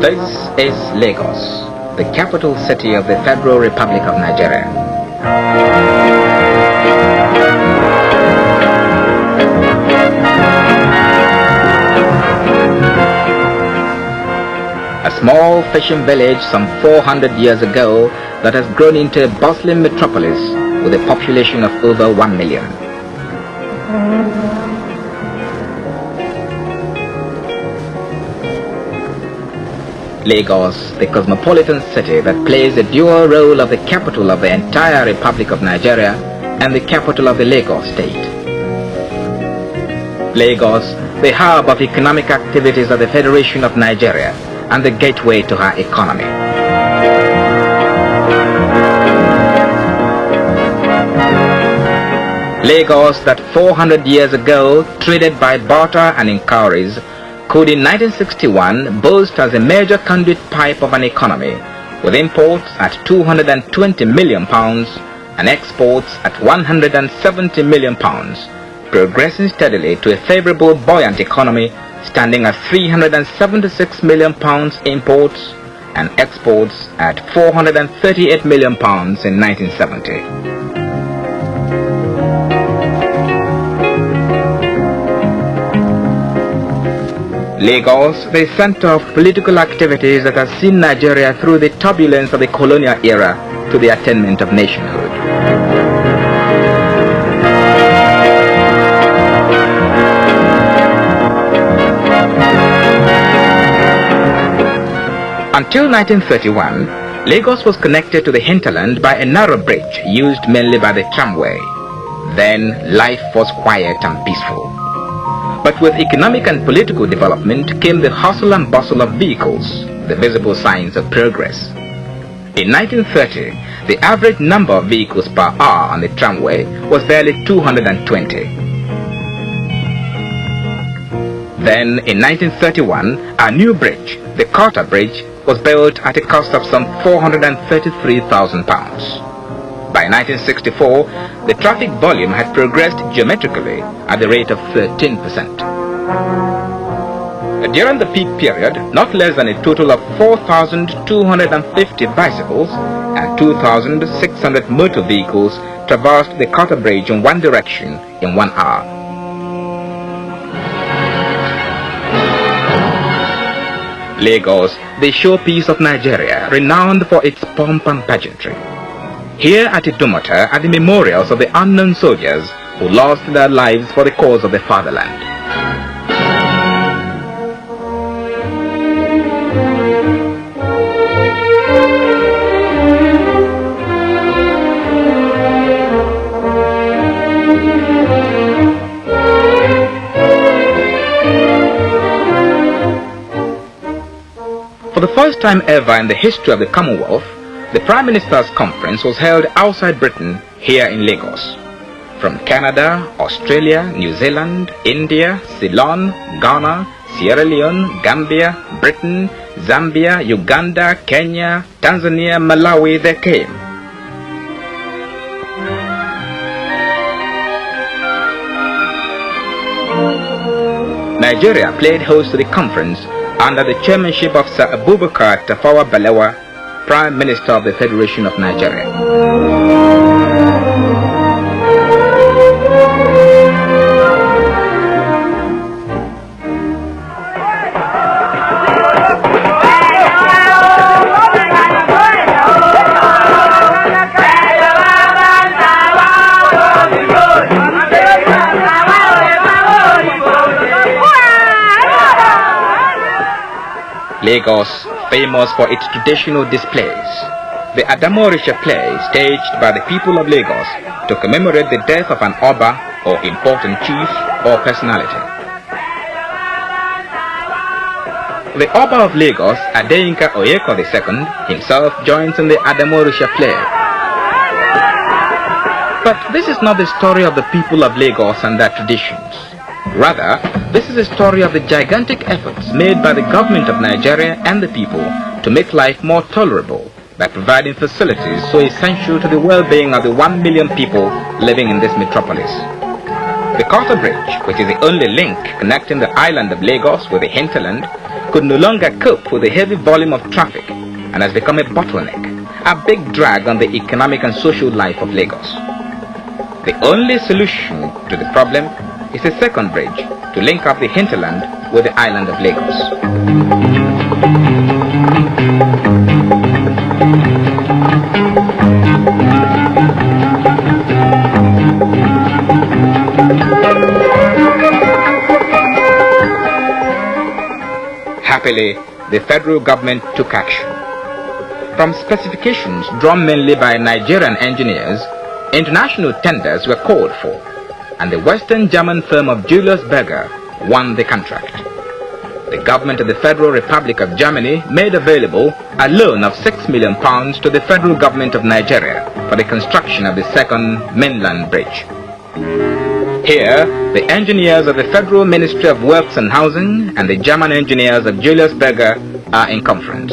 This is Lagos, the capital city of the Federal Republic of Nigeria. A small fishing village some 400 years ago that has grown into a bustling metropolis with a population of over 1 million. Lagos, the cosmopolitan city that plays the dual role of the capital of the entire Republic of Nigeria and the capital of the Lagos state. Lagos, the hub of economic activities of the Federation of Nigeria and the gateway to her economy. Lagos, that 400 years ago traded by barter and inquiries, could in 1961 boast as a major conduit pipe of an economy, with imports at £220 million and exports at £170 million, progressing steadily to a favorable buoyant economy standing at £376 million imports and exports at £438 million in 1970. Lagos, the center of political activities that has seen Nigeria through the turbulence of the colonial era to the attainment of nationhood. Until 1931, Lagos was connected to the hinterland by a narrow bridge used mainly by the tramway. Then life was quiet and peaceful. But with economic and political development came the hustle and bustle of vehicles, the visible signs of progress. In 1930, the average number of vehicles per hour on the tramway was barely 220. Then, in 1931, a new bridge, the Carter Bridge, was built at a cost of some £433,000. By 1964, the traffic volume had progressed geometrically at the rate of 13%. During the peak period, not less than a total of 4,250 bicycles and 2,600 motor vehicles traversed the Carter Bridge in one direction in 1 hour. Lagos, the showpiece of Nigeria, renowned for its pomp and pageantry. Here at Idumota are the memorials of the unknown soldiers who lost their lives for the cause of the fatherland. For the first time ever in the history of the Commonwealth, the Prime Minister's Conference was held outside Britain, here in Lagos. From Canada, Australia, New Zealand, India, Ceylon, Ghana, Sierra Leone, Gambia, Britain, Zambia, Uganda, Kenya, Tanzania, Malawi, they came. Nigeria played host to the conference under the chairmanship of Sir Abubakar Tafawa Balewa, Prime Minister of the Federation of Nigeria. Lagos, famous for its traditional displays. The Adamorisha play, staged by the people of Lagos to commemorate the death of an Oba or important chief or personality. The Oba of Lagos, Adeyinka Oyeko II, himself joins in the Adamorisha play. But this is not the story of the people of Lagos and their traditions. Rather, this is a story of the gigantic efforts made by the government of Nigeria and the people to make life more tolerable by providing facilities so essential to the well-being of the 1 million people living in this metropolis. The Quarter Bridge, which is the only link connecting the island of Lagos with the hinterland, could no longer cope with the heavy volume of traffic and has become a bottleneck, a big drag on the economic and social life of Lagos. The only solution to the problem is a second bridge to link up the hinterland with the island of Lagos. Happily, the federal government took action. From specifications drawn mainly by Nigerian engineers, international tenders were called for, and the Western German firm of Julius Berger won the contract. The government of the Federal Republic of Germany made available a loan of £6 million to the federal government of Nigeria for the construction of the second mainland bridge. Here, the engineers of the Federal Ministry of Works and Housing and the German engineers of Julius Berger are in conference.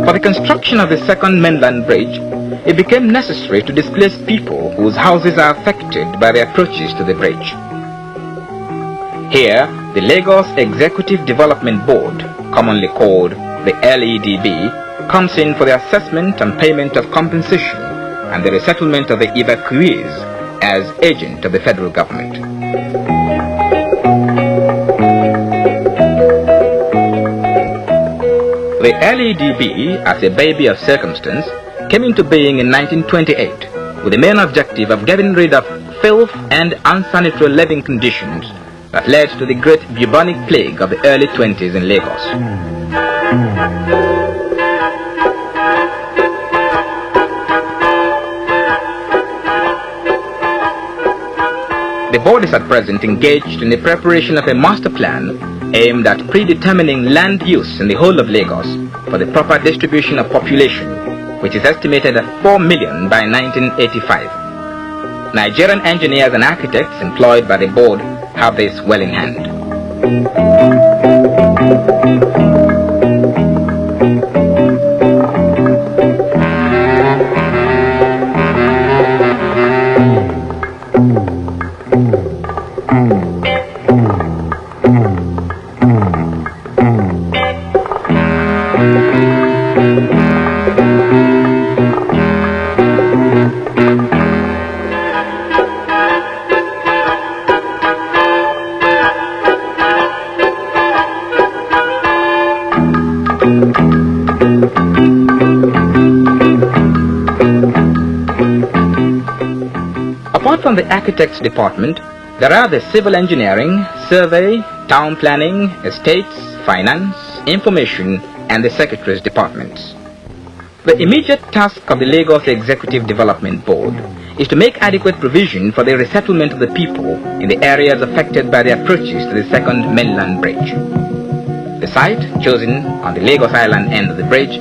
For the construction of the second mainland bridge, it became necessary to displace people whose houses are affected by the approaches to the bridge. Here, the Lagos Executive Development Board, commonly called the LEDB, comes in for the assessment and payment of compensation and the resettlement of the evacuees as agent of the federal government. The LEDB, as a baby of circumstance, came into being in 1928 with the main objective of getting rid of filth and unsanitary living conditions that led to the great bubonic plague of the early 20s in Lagos. The board is at present engaged in the preparation of a master plan aimed at predetermining land use in the whole of Lagos for the proper distribution of population, which is estimated at 4 million by 1985. Nigerian engineers and architects employed by the board have this well in hand. Apart from the architects department, there are the civil engineering, survey, town planning, estates, finance, information, and the secretaries departments. The immediate task of the Lagos Executive Development Board is to make adequate provision for the resettlement of the people in the areas affected by the approaches to the second mainland bridge. The site chosen on the Lagos Island end of the bridge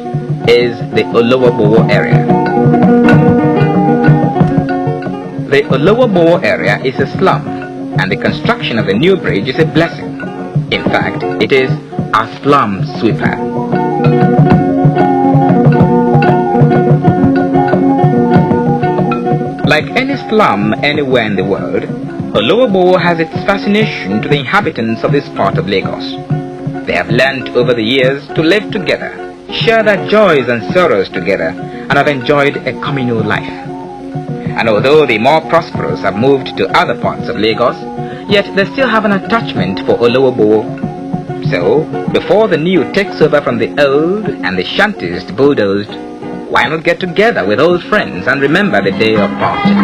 is the Holloway area. The Holloway area is a slum, and the construction of the new bridge is a blessing. In fact, it is a slum sweeper. Like any slum anywhere in the world, Holloway has its fascination to the inhabitants of this part of Lagos. They have learned over the years to live together, share their joys and sorrows together, and have enjoyed a communal life. And although the more prosperous have moved to other parts of Lagos, yet they still have an attachment for Holloway. So, before the new takes over from the old and the shanties bulldozed, why not get together with old friends and remember the day of parting?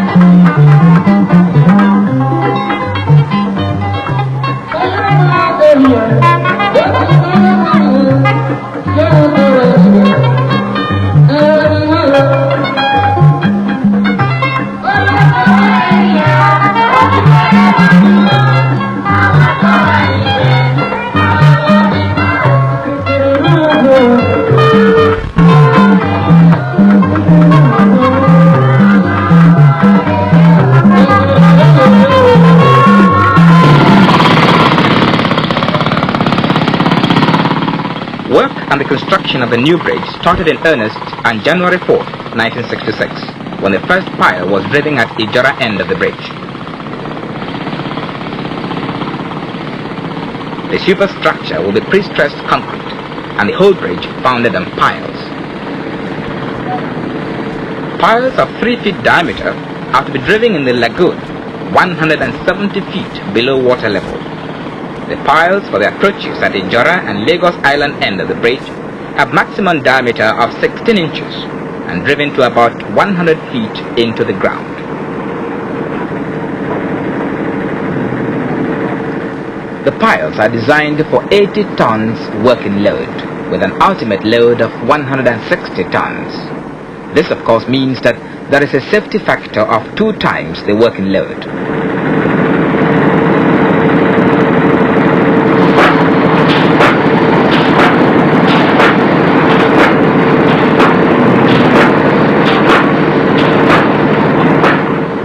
Work on the construction of the new bridge started in earnest on January 4th, 1966, when the first pile was driven at Ijora end of the bridge. The superstructure will be pre-stressed concrete and the whole bridge founded on piles. Piles of 3 feet diameter are to be driven in the lagoon 170 feet below water level. The piles for the approaches at Ijora and Lagos Island end of the bridge have maximum diameter of 16 inches and driven to about 100 feet into the ground. The piles are designed for 80 tons working load with an ultimate load of 160 tons. This of course means that there is a safety factor of 2 times the working load.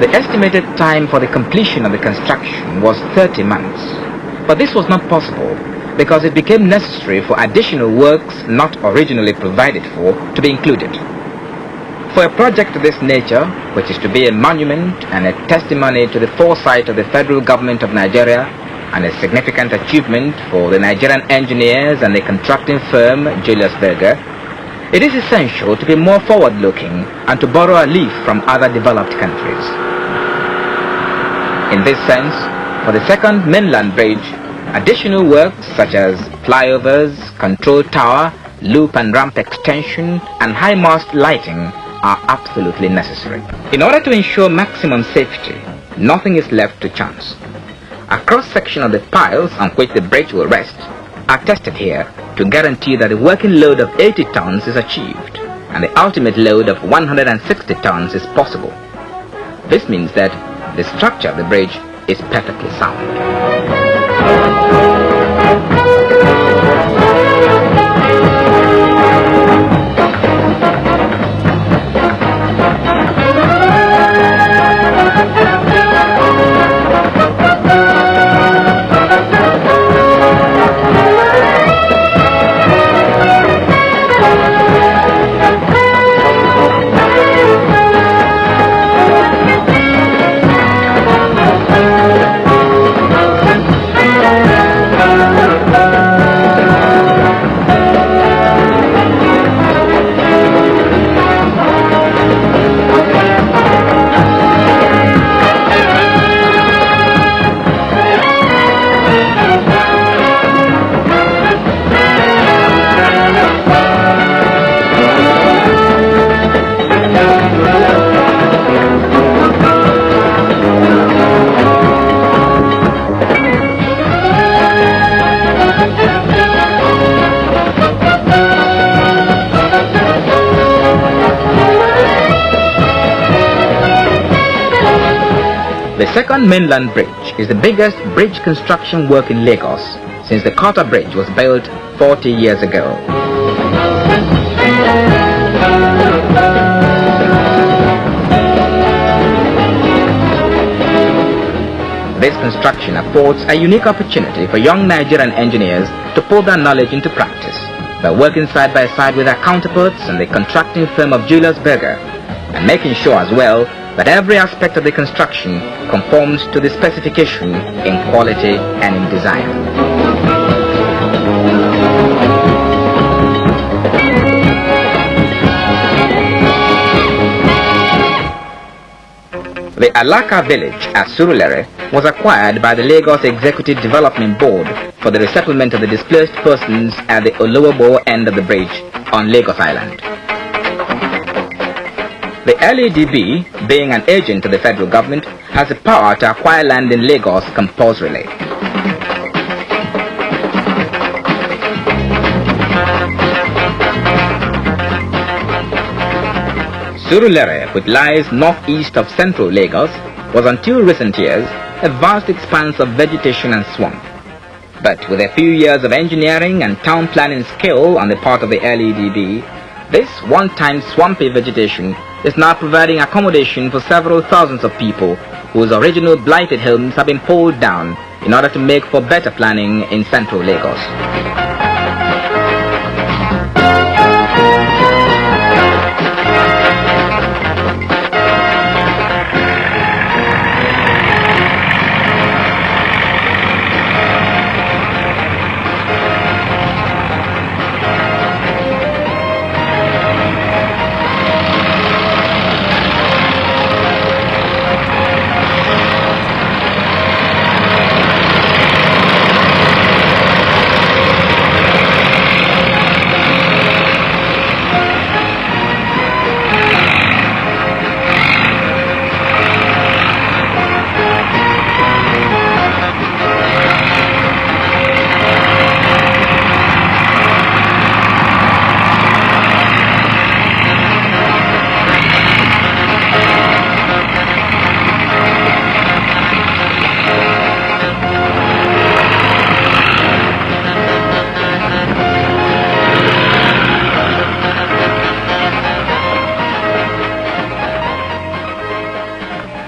The estimated time for the completion of the construction was 30 months. But this was not possible because it became necessary for additional works not originally provided for to be included. For a project of this nature, which is to be a monument and a testimony to the foresight of the federal government of Nigeria and a significant achievement for the Nigerian engineers and the contracting firm Julius Berger, it is essential to be more forward-looking and to borrow a leaf from other developed countries. In this sense, for the second mainland bridge, additional works such as flyovers, control tower, loop and ramp extension, and high mast lighting are absolutely necessary. In order to ensure maximum safety, nothing is left to chance. A cross-section of the piles on which the bridge will rest are tested here to guarantee that the working load of 80 tons is achieved and the ultimate load of 160 tons is possible. This means that the structure of the bridge is perfectly sound. The second mainland bridge is the biggest bridge construction work in Lagos since the Carter Bridge was built 40 years ago. This construction affords a unique opportunity for young Nigerian engineers to put their knowledge into practice by working side by side with their counterparts in the contracting firm of Julius Berger and making sure as well that every aspect of the construction conforms to the specification in quality and in design. The Alaka village at Surulere was acquired by the Lagos Executive Development Board for the resettlement of the displaced persons at the Holloway end of the bridge on Lagos Island. The LEDB, being an agent of the federal government, has the power to acquire land in Lagos compulsorily. Surulere, which lies northeast of central Lagos, was until recent years a vast expanse of vegetation and swamp. But with a few years of engineering and town planning skill on the part of the LEDB, this one-time swampy vegetation is now providing accommodation for several thousands of people whose original blighted homes have been pulled down in order to make for better planning in central Lagos.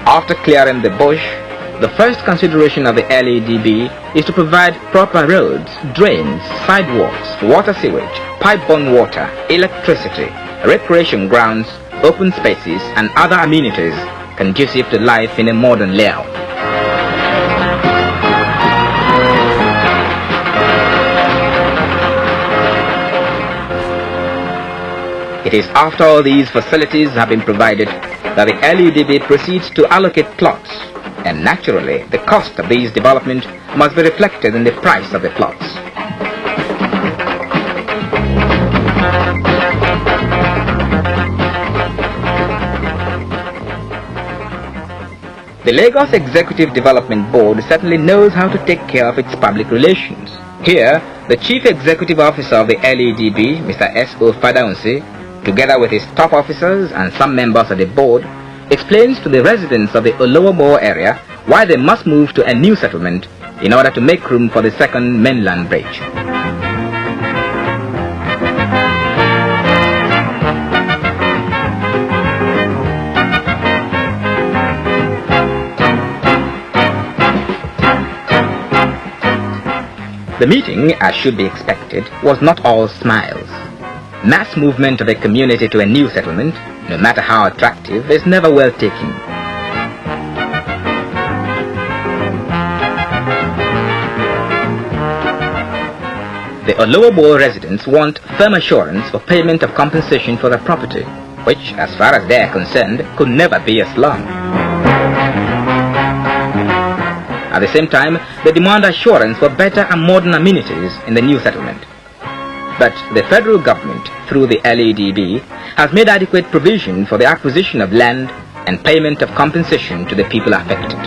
After clearing the bush, the first consideration of the LADB is to provide proper roads, drains, sidewalks, water sewage, pipe-borne water, electricity, recreation grounds, open spaces and other amenities conducive to life in a modern layout. It is after all these facilities have been provided that the LADB proceeds to allocate plots, and naturally the cost of these development must be reflected in the price of the plots. The Lagos Executive Development Board certainly knows how to take care of its public relations. Here, the Chief Executive Officer of the LADB, Mr. S.O. Fadaunsi, together with his top officers and some members of the board, explains to the residents of the Holloway area why they must move to a new settlement in order to make room for the second mainland bridge. The meeting, as should be expected, was not all smiles. Mass movement of a community to a new settlement, no matter how attractive, is never well taken. The Holloway residents want firm assurance for payment of compensation for their property, which, as far as they are concerned, could never be a slum. At the same time, they demand assurance for better and modern amenities in the new settlement. But the federal government, through the LADB, has made adequate provision for the acquisition of land and payment of compensation to the people affected.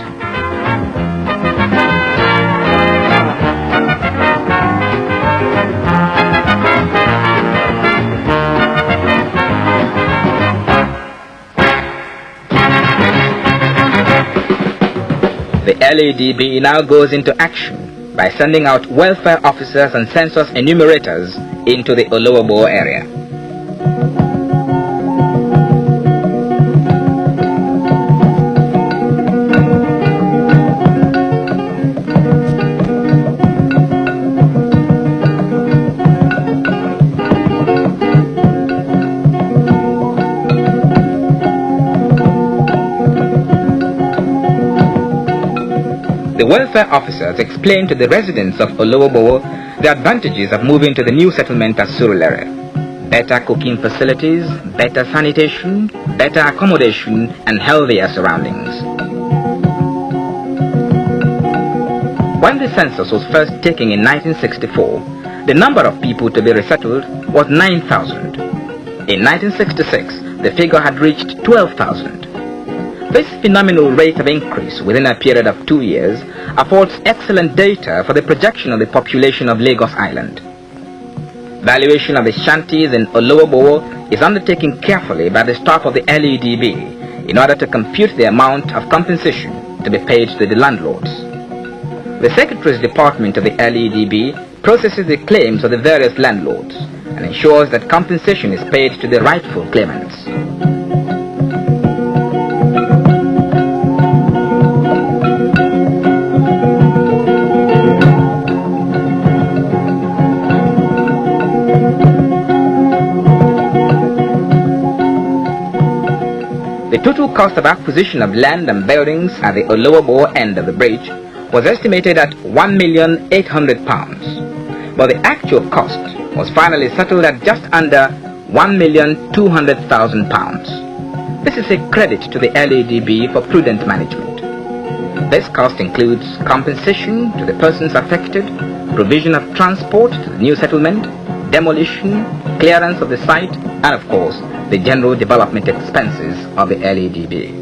The LADB now goes into action by sending out welfare officers and census enumerators into the Holloway area. The welfare officers explained to the residents of Holloway the advantages of moving to the new settlement at Surulere. Better cooking facilities, better sanitation, better accommodation, and healthier surroundings. When the census was first taken in 1964, the number of people to be resettled was 9,000. In 1966, the figure had reached 12,000. This phenomenal rate of increase within a period of 2 years affords excellent data for the projection of the population of Lagos Island. Valuation of the shanties in Holloway is undertaken carefully by the staff of the LADB in order to compute the amount of compensation to be paid to the landlords. The Secretary's Department of the LADB processes the claims of the various landlords and ensures that compensation is paid to the rightful claimants. The total cost of acquisition of land and buildings at the Holloway end of the bridge was estimated at £1,800,000, but the actual cost was finally settled at just under £1,200,000. This is a credit to the LADB for prudent management. This cost includes compensation to the persons affected, provision of transport to the new settlement, demolition, clearance of the site, and of course, the general development expenses of the LADB.